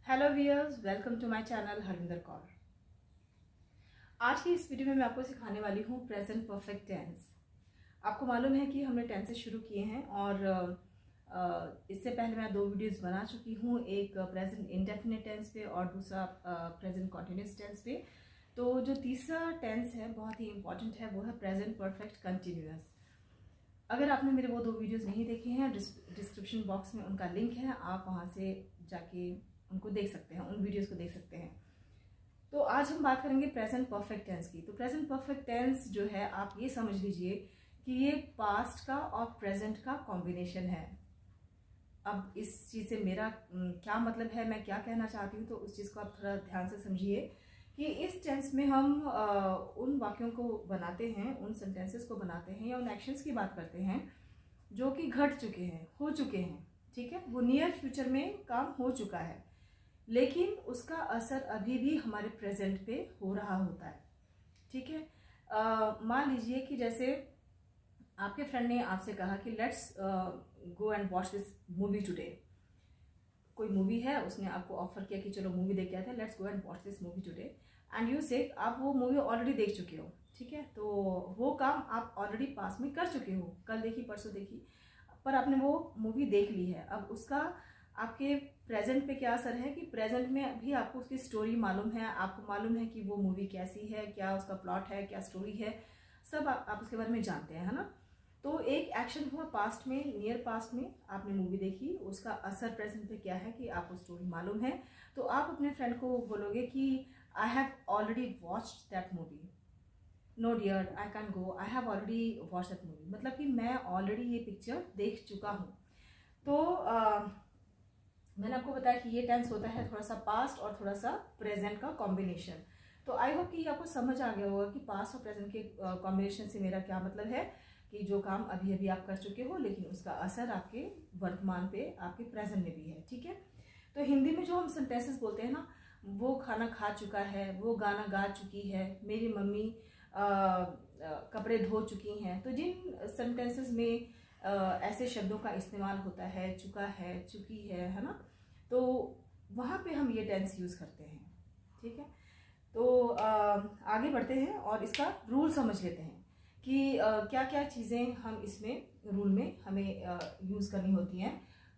Hello viewers, welcome to my channel Harvinder Kaur. आज की इस वीडियो में मैं आपको सिखाने वाली हूँ प्रेजेंट परफेक्ट टेंस। आपको मालूम है कि हमने टेंसेस शुरू किए हैं और इससे पहले मैं 2 वीडियोस बना चुकी हूँ, एक प्रेजेंट इंडेफिनिट टेंस पे और दूसरा प्रेजेंट कॉन्टिन्यूस टेंस पे। तो जो तीसरा टेंस है बहुत ही इंपॉर्टेंट है, वो है प्रेजेंट परफेक्ट कंटिन्यूअस। अगर आपने मेरे वो 2 वीडियोस नहीं देखे हैं, डिस्क्रिप्शन बॉक्स में उनका लिंक है, आप वहाँ से जाके उनको देख सकते हैं, उन वीडियोस को देख सकते हैं। तो आज हम बात करेंगे प्रेजेंट परफेक्ट टेंस की। तो प्रेजेंट परफेक्ट टेंस जो है, आप ये समझ लीजिए कि ये पास्ट का और प्रेजेंट का कॉम्बिनेशन है। अब इस चीज़ से मेरा क्या मतलब है, मैं क्या कहना चाहती हूँ, तो उस चीज़ को आप थोड़ा ध्यान से समझिए कि इस टेंस में हम उन वाक्यों को बनाते हैं, उन सेंटेंसेस को बनाते हैं या उन एक्शंस की बात करते हैं जो कि घट चुके हैं, हो चुके हैं। ठीक है, वो नियर फ्यूचर में काम हो चुका है, लेकिन उसका असर अभी भी हमारे प्रेजेंट पे हो रहा होता है। ठीक है, मान लीजिए कि जैसे आपके फ्रेंड ने आपसे कहा कि let's go and watch this movie today. कोई मूवी है, उसने आपको ऑफर किया कि चलो मूवी देख के आते हैं, let's go and watch this movie today, and you से आप वो मूवी ऑलरेडी देख चुके हो। ठीक है, तो वो काम आप ऑलरेडी पास में कर चुके हो, कल देखी परसों देखी, पर आपने वो मूवी देख ली है। अब उसका आपके प्रेजेंट पे क्या असर है कि प्रेजेंट में भी आपको उसकी स्टोरी मालूम है, आपको मालूम है कि वो मूवी कैसी है, क्या उसका प्लॉट है, क्या स्टोरी है, सब आप उसके बारे में जानते हैं, है ना। तो एक एक्शन हुआ पास्ट में, नियर पास्ट में आपने मूवी देखी, उसका असर प्रेजेंट पे क्या है कि आपको स्टोरी मालूम है। तो आप अपने फ्रेंड को बोलोगे कि I have already watched that movie. No dear, I can go, I have already watch that movie, मतलब कि मैं ऑलरेडी ये पिक्चर देख चुका हूँ। तो मैंने आपको बताया कि ये टेंस होता है थोड़ा सा पास्ट और थोड़ा सा प्रेजेंट का कॉम्बिनेशन। तो आई होप कि आपको समझ आ गया होगा कि पास्ट और प्रेजेंट के कॉम्बिनेशन से मेरा क्या मतलब है कि जो काम अभी अभी आप कर चुके हो, लेकिन उसका असर आपके वर्तमान पे, आपके प्रेजेंट में भी है। ठीक है, तो हिंदी में जो हम सेंटेंसेस बोलते हैं ना, वो खाना खा चुका है, वो गाना गा चुकी है, मेरी मम्मी कपड़े धो चुकी हैं। तो जिन सेंटेंसेस में ऐसे शब्दों का इस्तेमाल होता है, चुका है, चुकी है ना, तो वहाँ पे हम ये टेंस यूज़ करते हैं। ठीक है, तो आगे बढ़ते हैं और इसका रूल समझ लेते हैं कि क्या क्या चीज़ें हम इसमें रूल में हमें यूज़ करनी होती हैं।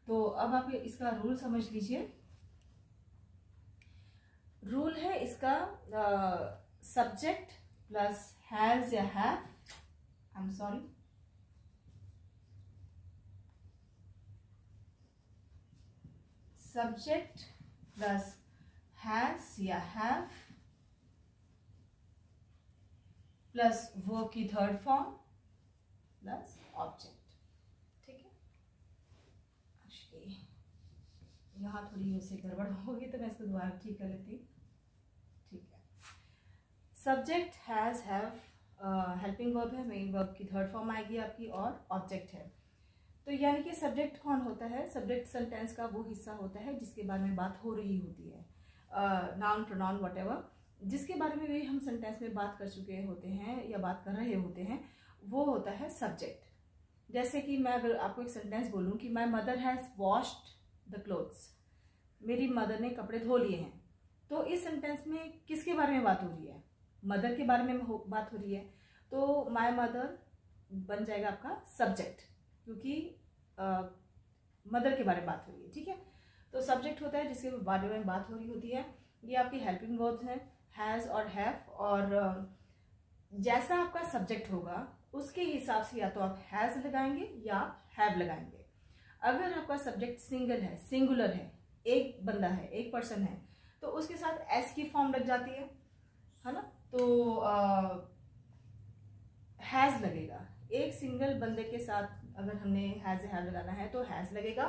तो अब आप इसका रूल समझ लीजिए। रूल है इसका सब्जेक्ट प्लस हैज़ या have, I am sorry, subject plus has या हैव प्लस वर्ब की थर्ड फॉर्म प्लस ऑब्जेक्ट। ठीक है, एक्चुअली यहाँ थोड़ी वैसे गड़बड़ होगी तो मैं इसको दोबारा ठीक कर लेती हूँ। ठीक है, subject has have helping verb है, मेन वर्ब की थर्ड फॉर्म आएगी आपकी, और ऑब्जेक्ट है। तो यानी कि सब्जेक्ट कौन होता है? सब्जेक्ट सेंटेंस का वो हिस्सा होता है जिसके बारे में बात हो रही होती है, नाउन प्रोनाउन व्हाटएवर, जिसके बारे में भी हम सेंटेंस में बात कर चुके होते हैं या बात कर रहे होते हैं, वो होता है सब्जेक्ट। जैसे कि मैं अगर आपको एक सेंटेंस बोलूँ कि my mother has washed the clothes, मेरी मदर ने कपड़े धो लिए हैं, तो इस सेंटेंस में किसके बारे में बात हो रही है? मदर के बारे में बात हो रही है। तो माई मदर बन जाएगा आपका सब्जेक्ट, क्योंकि मदर के बारे में बात हो रही है। ठीक है, तो सब्जेक्ट होता है जिसके बारे में बात हो रही होती है। ये आपकी हेल्पिंग वर्ब्स हैं, हैज़ और हैव, और जैसा आपका सब्जेक्ट होगा उसके हिसाब से या तो आप हैज़ लगाएंगे या हैव लगाएंगे। अगर आपका सब्जेक्ट सिंगल है, सिंगुलर है, एक बंदा है, एक पर्सन है, तो उसके साथ एस की फॉर्म लग जाती है ना, तो हैज़ लगेगा। एक सिंगल बंदे के साथ अगर हमने हैज़ हैव लगाना है तो हैज़ लगेगा,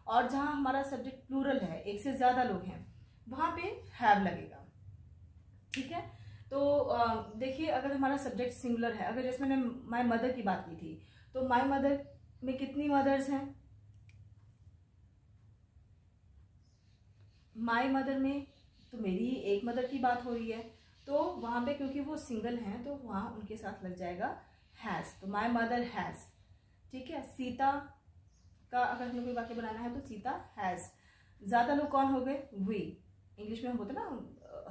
और जहां हमारा सब्जेक्ट प्लूरल है, एक से ज्यादा लोग हैं, वहां पे हैव लगेगा। ठीक है, तो देखिए अगर हमारा सब्जेक्ट सिंगुलर है, अगर जैसे मैंने माय मदर की बात की थी, तो माय मदर में कितनी मदर्स हैं? माय मदर में तो मेरी एक मदर की बात हो रही है, तो वहां पे क्योंकि वो सिंगल हैं तो वहां उनके साथ लग जाएगा हैज़, तो माय मदर हैज़। ठीक है, सीता का अगर हमें कोई वाक्य बनाना है तो सीता हैज़। ज्यादा लोग कौन हो गए? वी, इंग्लिश में हम होते ना,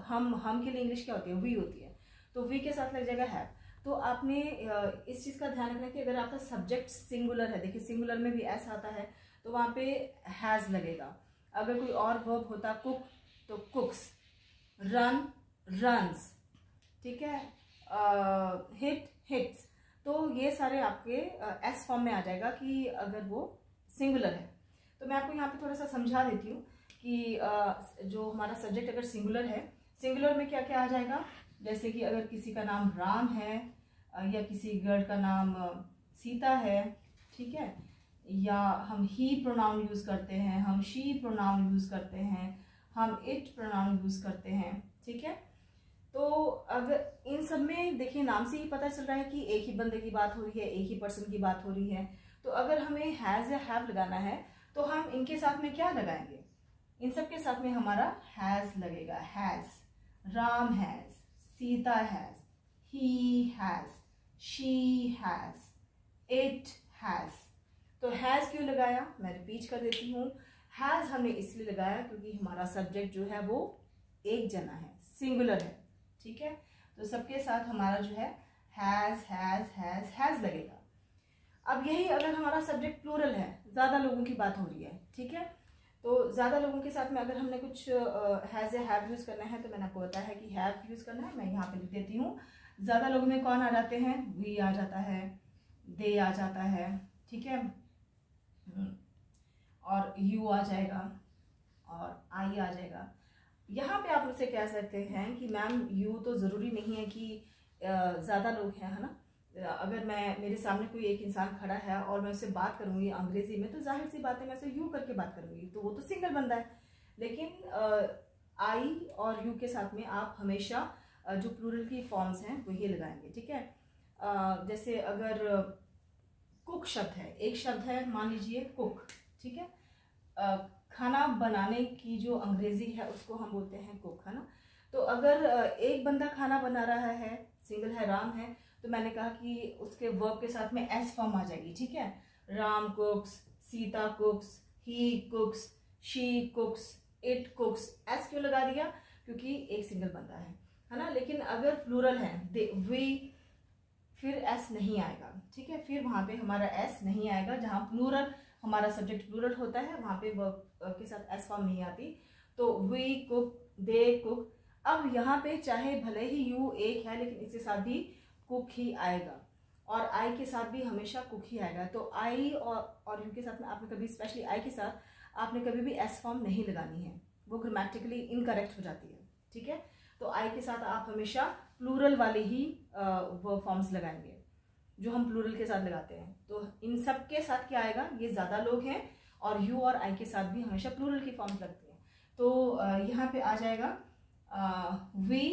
हम के लिए इंग्लिश क्या होती है, वी होती है, तो वी के साथ लग जाएगा हैव। तो आपने इस चीज़ का ध्यान रखना कि अगर आपका सब्जेक्ट सिंगुलर है, देखिए सिंगुलर में भी एस आता है तो वहाँ पे हैज़ लगेगा। अगर कोई और वर्ब होता कुक तो कुक्स, रन रन्स, ठीक है, हिट हिट्स, तो ये सारे आपके एस फॉर्म में आ जाएगा कि अगर वो सिंगुलर है। तो मैं आपको यहाँ पे थोड़ा सा समझा देती हूँ कि जो हमारा सब्जेक्ट अगर सिंगुलर है, सिंगुलर में क्या क्या आ जाएगा। जैसे कि अगर किसी का नाम राम है या किसी गर्ल का नाम सीता है, ठीक है, या हम ही प्रोनाउन यूज़ करते हैं, हम शी प्रोनाउन यूज़ करते हैं, हम इट प्रोनाउन यूज़ करते हैं, ठीक है। तो अगर इन सब में देखिए नाम से ही पता चल रहा है कि एक ही बंदे की बात हो रही है, एक ही पर्सन की बात हो रही है। तो अगर हमें हैज़ या हैव लगाना है तो हम इनके साथ में क्या लगाएंगे, इन सब के साथ में हमारा हैज़ लगेगा। Has, Ram has, Sita has, he has, she has, it has. तो हैज़ क्यों लगाया, मैं रिपीट कर देती हूँ। हैज़ हमने इसलिए लगाया क्योंकि हमारा सब्जेक्ट जो है वो एक जना है, सिंगुलर है, ठीक है। तो सबके साथ हमारा जो है हैज़ लगेगा। अब यही अगर हमारा सब्जेक्ट प्लूरल है, ज़्यादा लोगों की बात हो रही है, ठीक है, तो ज़्यादा लोगों के साथ में अगर हमने कुछ हैज़ या हैव यूज़ करना है तो मैंने आपको बताया है कि हैव यूज़ करना है। मैं यहाँ पे लिख देती हूँ। ज़्यादा लोगों में कौन आ जाते हैं, वी आ जाता है, दे आ जाता है, ठीक है, और यू आ जाएगा और आई आ जाएगा। यहाँ पे आप मुझसे कह सकते हैं कि मैम यू तो ज़रूरी नहीं है कि ज़्यादा लोग हैं, है ना। अगर मैं मेरे सामने कोई एक इंसान खड़ा है और मैं उससे बात करूँगी अंग्रेजी में तो जाहिर सी बात है मैं उसे यू करके बात करूँगी, तो वो तो सिंगल बंदा है। लेकिन आई और यू के साथ में आप हमेशा जो प्लूरल की फॉर्म्स हैं वो ये लगाएंगे, ठीक है। जैसे अगर कुक शब्द है, एक शब्द है, मान लीजिए कुक, ठीक है, खाना बनाने की जो अंग्रेजी है उसको हम बोलते हैं कुक, है ना। तो अगर एक बंदा खाना बना रहा है, सिंगल है, राम है, तो मैंने कहा कि उसके वर्ब के साथ में एस फॉर्म आ जाएगी, ठीक है। राम कुक्स, सीता कुक्स, ही कुक्स, शी कुक्स, इट कुक्स। एस क्यों लगा दिया, क्योंकि एक सिंगल बंदा है ना। लेकिन अगर प्लूरल है, वी, फिर एस नहीं आएगा, ठीक है, फिर वहाँ पे हमारा एस नहीं आएगा। जहाँ प्लूरल हमारा सब्जेक्ट प्लूरल होता है वहाँ पे वर्ब के साथ एस फॉर्म नहीं आती। तो वी कुक, दे कुक। अब यहाँ पे चाहे भले ही यू एक है लेकिन इसके साथ भी कुक ही आएगा और आई के साथ भी हमेशा कुक ही आएगा। तो आई और यू के साथ में आपने कभी, स्पेशली आई के साथ आपने कभी भी एस फॉर्म नहीं लगानी है, वो ग्रामेटिकली इनकरेक्ट हो जाती है, ठीक है। तो आई के साथ आप हमेशा प्लूरल वाले ही वर्ब फॉर्म्स लगाएंगे जो हम प्लूरल के साथ लगाते हैं। तो इन सब के साथ क्या आएगा, ये ज़्यादा लोग हैं और यू और आई के साथ भी हमेशा प्लूरल की फॉर्म्स लगती हैं। तो यहाँ पे आ जाएगा we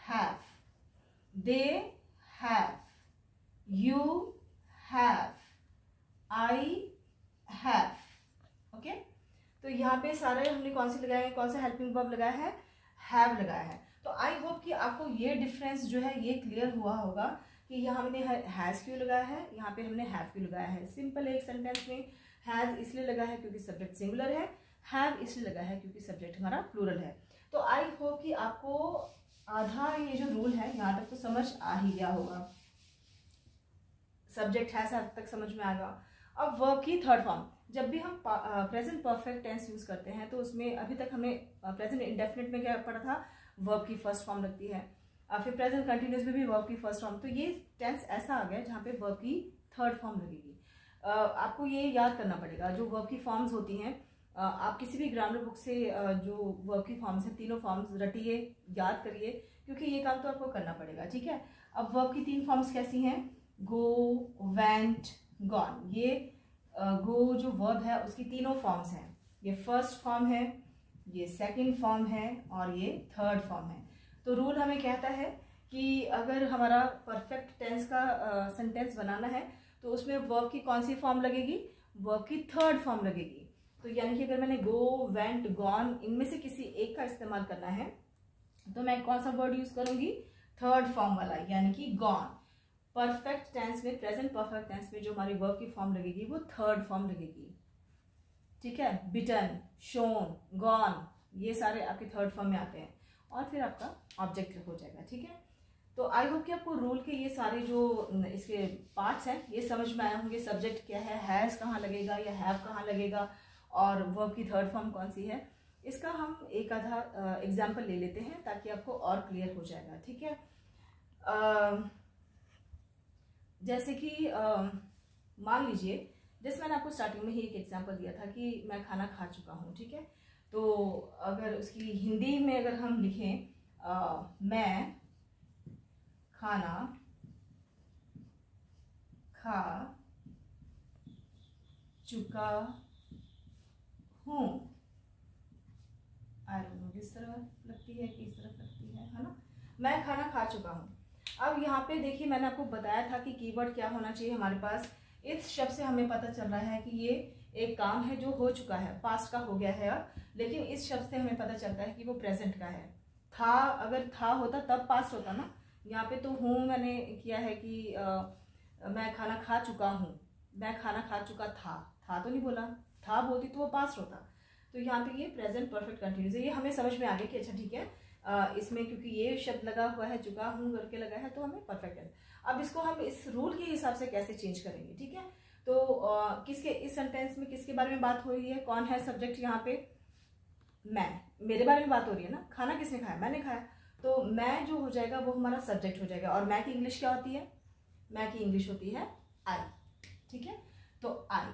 have, they have, you have, I have. Okay, तो यहाँ पे सारे हमने कौन से लगाए हैं, कौन सा हेल्पिंग वर्ब लगाया है, हैव लगाया है। तो आई होप कि आपको ये डिफरेंस जो है ये क्लियर हुआ होगा कि यहाँ हमने हैज़ क्यों लगाया है, यहाँ पे हमने हैव क्यों लगाया है। सिंपल एक सेंटेंस में हैज़ इसलिए लगा है क्योंकि सब्जेक्ट सिंगुलर है, हैव इसलिए लगा है क्योंकि सब्जेक्ट हमारा प्लूरल है। तो आई होप कि आपको आधा ये जो रूल है यहाँ तक तो समझ आ ही गया होगा। सब्जेक्ट हैज़ तक समझ में आएगा। अब वर्ब की थर्ड फॉर्म, जब भी हम प्रेजेंट परफेक्ट टेंस यूज करते हैं तो उसमें अभी तक हमने प्रेजेंट इंडेफिनिट में क्या पढ़ा था, वर्ब की फर्स्ट फॉर्म लगती है। फिर प्रेजेंट कंटिन्यूस में भी वर्ब की फर्स्ट फॉर्म। तो ये टेंस ऐसा आ गया जहाँ पे वर्ब की थर्ड फॉर्म लगेगी। आपको ये याद करना पड़ेगा, जो वर्ब की फॉर्म्स होती हैं, आप किसी भी ग्रामर बुक से जो वर्ब की फॉर्म्स हैं तीनों फॉर्म्स रटिए, याद करिए, क्योंकि ये काम तो आपको करना पड़ेगा, ठीक है। अब वर्ब की तीन फॉर्म्स कैसी हैं, गो, वेंट, गॉन। ये गो जो वर्ब है उसकी तीनों फॉर्म्स हैं, ये फर्स्ट फॉर्म है, ये सेकंड फॉर्म है और ये थर्ड फॉर्म है। तो रूल हमें कहता है कि अगर हमारा परफेक्ट टेंस का सेंटेंस बनाना है तो उसमें वर्ब की कौन सी फॉर्म लगेगी, वर्ब की थर्ड फॉर्म लगेगी। तो यानी कि अगर मैंने गो, वेंट, गॉन इनमें से किसी एक का इस्तेमाल करना है तो मैं कौन सा वर्ड यूज करूंगी, थर्ड फॉर्म वाला, यानी कि गॉन। परफेक्ट टेंस में, प्रेजेंट परफेक्ट टेंस में जो हमारी वर्ब की फॉर्म लगेगी वो थर्ड फॉर्म लगेगी, ठीक है। बिटन, शोन, गॉन, ये सारे आपके थर्ड फॉर्म में आते हैं और फिर आपका ऑब्जेक्ट हो जाएगा। ठीक है, तो आई होप कि आपको रूल के ये सारे जो इसके पार्ट्स हैं ये समझ में आए होंगे। सब्जेक्ट क्या है, हैज़ कहाँ लगेगा या हैव कहाँ लगेगा, और वर्ब की थर्ड फॉर्म कौन सी है। इसका हम एक आधा एग्जाम्पल ले लेते हैं ताकि आपको और क्लियर हो जाएगा। ठीक है, जैसे कि मान लीजिए, जैसे मैंने आपको स्टार्टिंग में ही एक एग्जाम्पल दिया था कि मैं खाना खा चुका हूँ। ठीक है, तो अगर उसकी हिंदी में अगर हम लिखें मैं खाना खा चुका हूँ, आई डोंट नो किस तरह लगती है, किस तरफ लगती है ना, मैं खाना खा चुका हूँ। अब यहाँ पे देखिए, मैंने आपको बताया था कि कीवर्ड क्या होना चाहिए हमारे पास। इस शब्द से हमें पता चल रहा है कि ये एक काम है जो हो चुका है, पास्ट का हो गया है अब, लेकिन इस शब्द से हमें पता चलता है कि वो प्रेजेंट का है। था, अगर था होता तब पास्ट होता ना, यहाँ पे तो हूँ मैंने किया है कि मैं खाना खा चुका हूँ, मैं खाना खा चुका था तो नहीं बोला, था बोलती तो वो पास्ट होता। तो यहाँ पे ये प्रेजेंट परफेक्ट कंटिन्यूस है। ये हमें समझ में आ गया कि अच्छा ठीक है, इसमें क्योंकि ये शब्द लगा हुआ है, चुका हूँ करके लगा है, तो हमें परफेक्ट है। अब इसको हम इस रूल के हिसाब से कैसे चेंज करेंगे। ठीक है, तो किसके, इस सेंटेंस में किसके बारे में बात हो रही है, कौन है सब्जेक्ट यहाँ पे, मैं, मेरे बारे में बात हो रही है ना, खाना किसने खाया, मैंने खाया, तो मैं जो हो जाएगा वो हमारा सब्जेक्ट हो जाएगा। और मैं की इंग्लिश क्या होती है, मैं की इंग्लिश होती है आई। ठीक है, तो आई।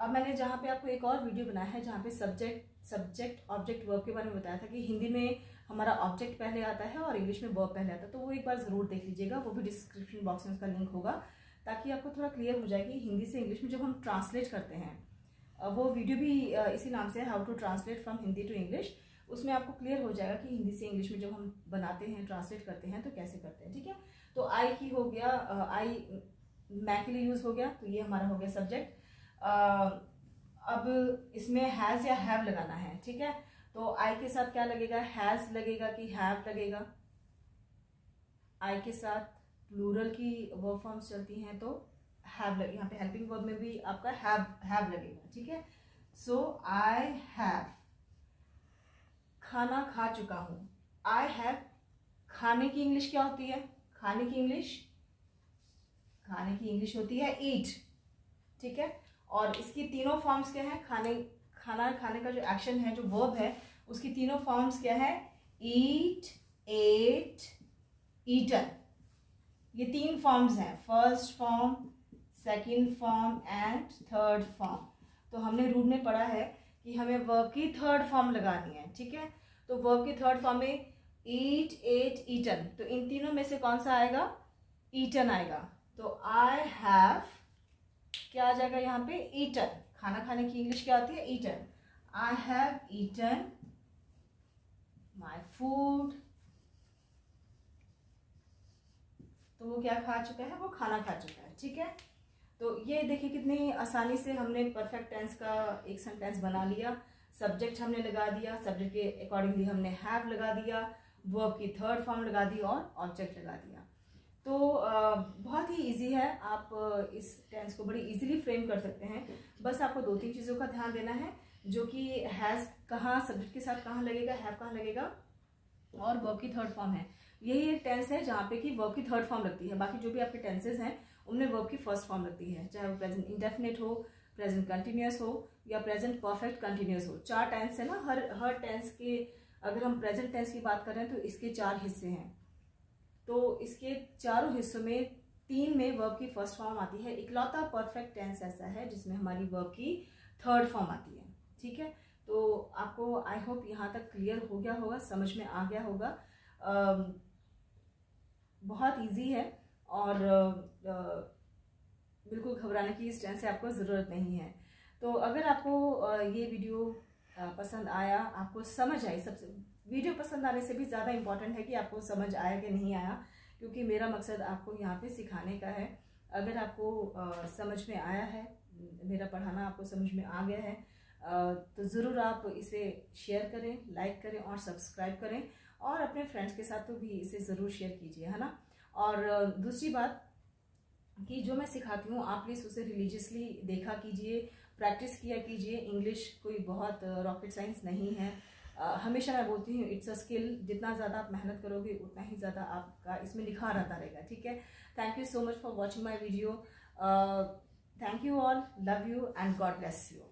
अब मैंने जहाँ पे आपको एक और वीडियो बनाया है जहाँ पे सब्जेक्ट ऑब्जेक्ट वर्ब के बारे में बताया था कि हिंदी में हमारा ऑब्जेक्ट पहले आता है और इंग्लिश में वर्ब पहले आता है, तो वो एक बार ज़रूर देख लीजिएगा, वो भी डिस्क्रिप्शन बॉक्स में उसका लिंक होगा, ताकि आपको थोड़ा क्लियर हो जाए कि हिंदी से इंग्लिश में जब हम ट्रांसलेट करते हैं, वो वीडियो भी इसी नाम से है, how to translate from Hindi to English. उसमें आपको क्लियर हो जाएगा कि हिंदी से इंग्लिश में जब हम बनाते हैं, ट्रांसलेट करते हैं तो कैसे करते हैं। ठीक है, तो आई की हो गया, आई मैं के लिए यूज़ हो गया, तो ये हमारा हो गया सब्जेक्ट। अब इसमें हैज़ या हैव लगाना है। ठीक है, तो आई के साथ क्या लगेगा, हैज़ लगेगा कि हैव लगेगा। आई के साथ प्लूरल की वर्ब फॉर्म्स चलती हैं तो हैव लगे, यहाँ पे हेल्पिंग वर्ब में भी आपका हैव लगेगा। ठीक है, सो आई हैव खाना खा चुका हूँ। आई हैव, खाने की इंग्लिश क्या होती है, खाने की इंग्लिश होती है ईट। ठीक है, और इसकी तीनों फॉर्म्स क्या है, खाना खाने का जो एक्शन है, जो वर्ब है, उसकी तीनों फॉर्म्स क्या है, ईट, एट, ईटन। ये तीन फॉर्म्स हैं, first form, second form and third form. तो हमने रूल में पढ़ा है कि हमें वर्ब की थर्ड फॉर्म लगानी है। ठीक है, तो वर्ब की थर्ड फॉर्म में ईट, एट, ईटन, तो इन तीनों में से कौन सा आएगा, ईटन आएगा। तो आई हैव क्या आ जाएगा यहाँ पे, ईटन। खाना खाने की इंग्लिश क्या होती है, eaten. I have eaten my food, तो वो क्या खा चुका है, वो खाना खा चुका है। ठीक है, तो ये देखिए कितनी आसानी से हमने परफेक्ट टेंस का एक सेंटेंस बना लिया। सब्जेक्ट हमने लगा दिया, सब्जेक्ट के अकॉर्डिंगली हमने हैव लगा दिया, वर्ब की थर्ड फॉर्म लगा दी और ऑब्जेक्ट लगा दिया। तो बहुत ही इजी है, आप इस टेंस को बड़ी इजीली फ्रेम कर सकते हैं। बस आपको दो तीन चीज़ों का ध्यान देना है, जो कि हैज़ कहाँ सब्जेक्ट के साथ कहाँ लगेगा, हैव कहाँ लगेगा, और वर्ब की थर्ड फॉर्म है। यही एक टेंस है जहाँ पे कि वर्ब की थर्ड फॉर्म लगती है। बाकी जो भी आपके टेंसेज हैं उनमें वर्ब की फर्स्ट फॉर्म लगती है, चाहे वो प्रेजेंट इंडेफिनिट हो, प्रेजेंट कंटिन्यूअस हो या प्रेजेंट परफेक्ट कंटिन्यूअस हो। 4 टेंस है ना, हर टेंस के, अगर हम प्रेजेंट टेंस की बात करें तो इसके 4 हिस्से हैं। तो इसके चारों हिस्सों में 3 में वर्ब की फर्स्ट फॉर्म आती है। इकलौता परफेक्ट टेंस ऐसा है जिसमें हमारी वर्ब की थर्ड फॉर्म आती है। ठीक है, तो आपको आई होप यहाँ तक क्लियर हो गया होगा, समझ में आ गया होगा। बहुत इजी है और बिल्कुल घबराने की इस टेंस से आपको ज़रूरत नहीं है। तो अगर आपको ये वीडियो पसंद आया, आपको समझ आई, सबसे वीडियो पसंद आने से भी ज़्यादा इम्पॉर्टेंट है कि आपको समझ आया कि नहीं आया, क्योंकि मेरा मकसद आपको यहाँ पे सिखाने का है। अगर आपको समझ में आया है, मेरा पढ़ाना आपको समझ में आ गया है, तो ज़रूर आप इसे शेयर करें, लाइक करें और सब्सक्राइब करें, और अपने फ्रेंड्स के साथ तो भी इसे ज़रूर शेयर कीजिए, है ना। और दूसरी बात कि जो मैं सिखाती हूँ आप प्लीज़ उसे रिलीजियसली देखा कीजिए, प्रैक्टिस किया कीजिए। इंग्लिश कोई बहुत रॉकेट साइंस नहीं है, हमेशा मैं बोलती हूँ इट्स अ स्किल, जितना ज़्यादा आप मेहनत करोगे उतना ही ज़्यादा आपका इसमें निखार आता रहेगा। ठीक है, thank you so much for watching my video. Thank you all, love you and God bless you.